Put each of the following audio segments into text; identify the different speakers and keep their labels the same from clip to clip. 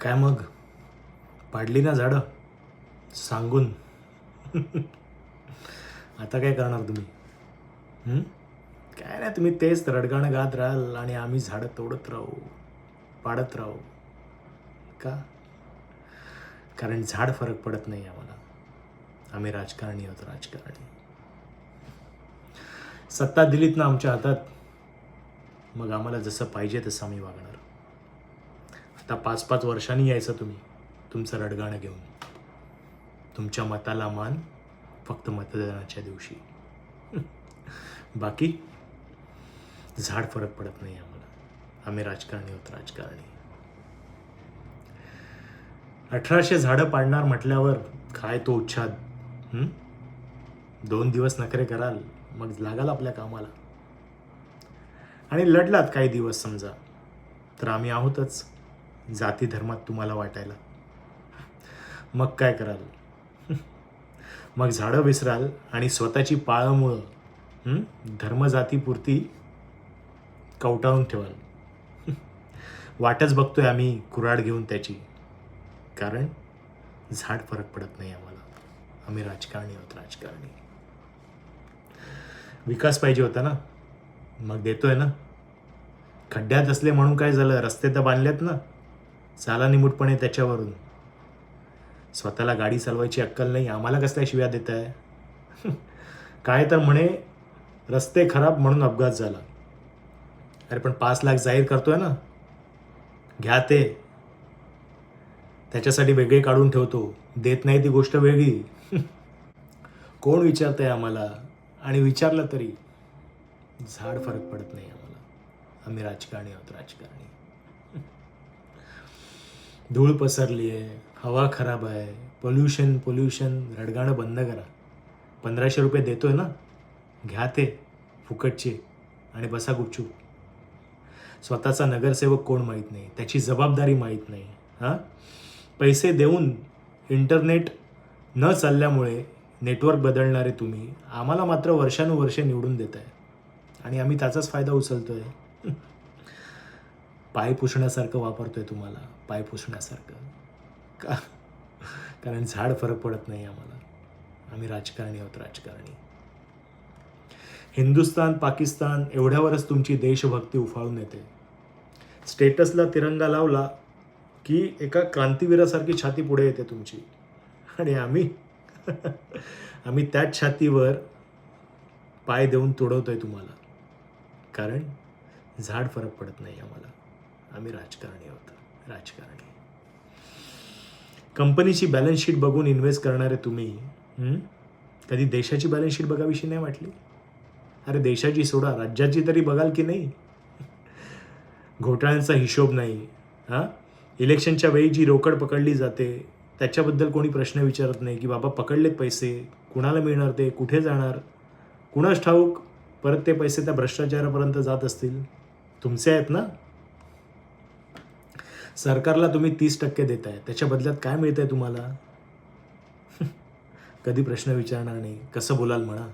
Speaker 1: काय मग पाडली ना झाडं सांगून. आता काय करणार तुम्ही? हं? काय नाही, तुम्ही तेच रडगाणं गात राहाल आणि आम्ही झाडं तोडत राहू, पाडत राहू. का? कारण झाड फरक पडत नाही आम्हाला. आम्ही राजकारणी आहोत, राजकारणी. सत्ता दिलीत ना आमच्या हातात, मग आम्हाला जसं पाहिजे तसं आम्ही वागणार. आता 5-5 वर्षांनी यायचं तुम्ही तुमचं रडगाणं घेऊन. तुमच्या मताला मान फक्त मतदानाच्या दिवशी. बाकी झाड फरक पडत नाही आम्हाला. आम्ही राजकारणी आहोत, राजकारणी. 1800 झाडं पाडणार म्हटल्यावर काय तो उच्छाद. 2 दिवस नखरे कराल, मग लागाल आपल्या कामाला. आणि लढलात काही दिवस समजा, तर आम्ही आहोतच जाती धर्मात तुम्हाला वाटायला. मग काय कराल? मग झाडं विसराल आणि स्वतःची पाळंमुळं धर्मजातीपुरती कवटाळून ठेवाल. वाटच बघतोय आम्ही कुऱ्हाड घेऊन त्याची. कारण झाड फरक पडत नाही आम्हाला. आम्ही राजकारणी आहोत, राजकारणी. विकास पाहिजे होता ना, मग देतोय ना. खड्ड्यात असले म्हणून काय झालं, रस्ते तर बांधलेत ना. चाला निमूटपणे त्याच्यावरून. स्वतःला गाडी चालवायची अक्कल नाही, आम्हाला कसल्या शिव्या देत आहे? काय तर म्हणे रस्ते खराब म्हणून अपघात झाला. अरे पण 5 लाख जाहीर करतोय ना, घ्या ते. त्याच्यासाठी वेगळे काढून ठेवतो, देत नाही ती गोष्ट वेगळी. कोण विचारतंय आम्हाला? आणि विचारलं तरी झाड फरक पडत नाही आम्हाला. आम्ही राजकारणी आहोत, राजकारणी. धूळ पसरली आहे, हवा खराब आहे, पोल्युशन. रडगाणं बंद करा. 1500 रुपये देतोय ना, घ्या ते फुकटचे आणि बसा गुपचूप. स्वतःचा नगरसेवक कोण माहीत नाही, त्याची जबाबदारी माहीत नाही. पैसे देऊन इंटरनेट न चालल्यामुळे नेटवर्क बदलणारे तुम्ही आम्हाला मात्र वर्षानुवर्षे निवडून देत आहे आणि आम्ही त्याचाच फायदा उचलतोय. पाय पुसण्यासारखं वापरतोय तुम्हाला, पाय पुसण्यासारखं. का? कारण झाड फरक पडत नाही आम्हाला. आम्ही राजकारणी आहोत, राजकारणी. हिंदुस्तान पाकिस्तान एवढ्यावरच तुमची देशभक्ती उफाळून येते. स्टेटसला तिरंगा लावला की एका क्रांतीवीरासारखी छाती पुढे येते तुमची. आणि आम्ही आम्ही त्याच छातीवर पाय देऊन तुडवतोय तुम्हाला. कारण झाड फरक पडत नाही आम्हाला. आम्ही राजकारणी आहोत, राजकारणी. कंपनीची बॅलन्स शीट बघून इन्व्हेस्ट करणारे तुम्ही कधी देशाची बॅलन्स शीट बघावीशी नाही वाटली? अरे देशाची सोडा, राज्याची तरी बघाल की नाही? घोटाळ्यांचा हिशोब नाही. इलेक्शनच्या वेळी जी रोकड पकडली जाते त्याच्याबद्दल कोणी प्रश्न विचारत नाही की बाबा पकडलेत पैसे, कुणाला मिळणार, ते कुठे जाणार, कुणास ठाऊक. परत ते पैसे त्या भ्रष्टाचारापर्यंत जात असतील. तुमचे आहेत ना. सरकारला तुम्ही 30% देताय, त्याच्या बदल्यात काय मिळतंय तुम्हाला? कधी प्रश्न विचारणार नाही. कसं बोलाल म्हणा?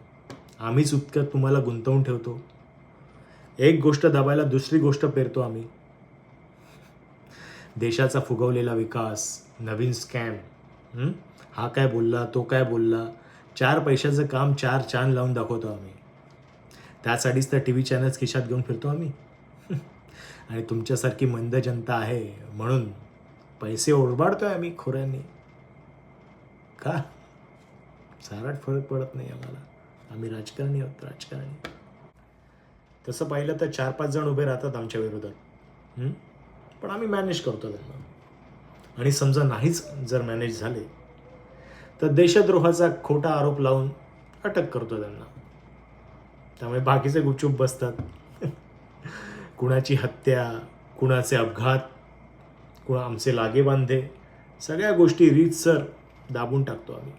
Speaker 1: आम्हीच इतकं तुम्हाला गुंतवून ठेवतो. एक गोष्ट दाबायला दुसरी गोष्ट पेरतो आम्ही. देशाचा फुगवलेला विकास, नवीन स्कॅम, हा काय बोलला, तो काय बोलला, 4 पैशाचं काम 4 चान लावून दाखवतो आम्ही. त्यासाठीच तर TV चॅनल्स खिशात घेऊन फिरतो आम्ही. आणि तुमच्यासारखी मंद जनता आहे म्हणून पैसे ओरबाडतोय आम्ही खोऱ्यांनी. का? साराट फरक पडत नाही आम्हाला. आम्ही राजकारणी आहोत, राजकारणी. तसं पाहिलं तर 4-5 जण उभे राहतात आमच्या विरोधात, पण आम्ही मॅनेज करतो त्यांना. आणि समजा नाहीच जर मॅनेज झाले तर देशद्रोहाचा खोटा आरोप लावून अटक करतो त्यांना. त्यामुळे बाकीचे गुपचूप बसतात. कुणाची हत्या, कुणाचे अपघात, कुणा आमचे लागेबांधे, सगळ्या गोष्टी रीतसर दाबून टाकतो आम्ही.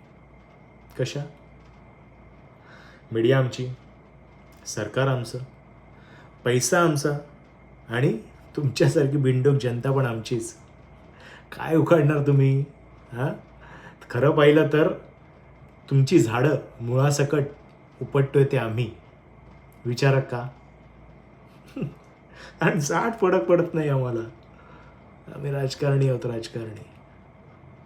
Speaker 1: कशा? मीडिया आमची, सरकार आमचं, पैसा आमचा आणि तुमच्यासारखी बिनडोक जनता पण आमचीच. काय उखाडणार तुम्ही? खरं पाहिलं तर तुमची झाडं मुळासकट उपटतोय ते आम्ही. विचारा का? आणि झाड फरक पडत नाही आम्हाला. आम्ही राजकारणी आहोत, राजकारणी.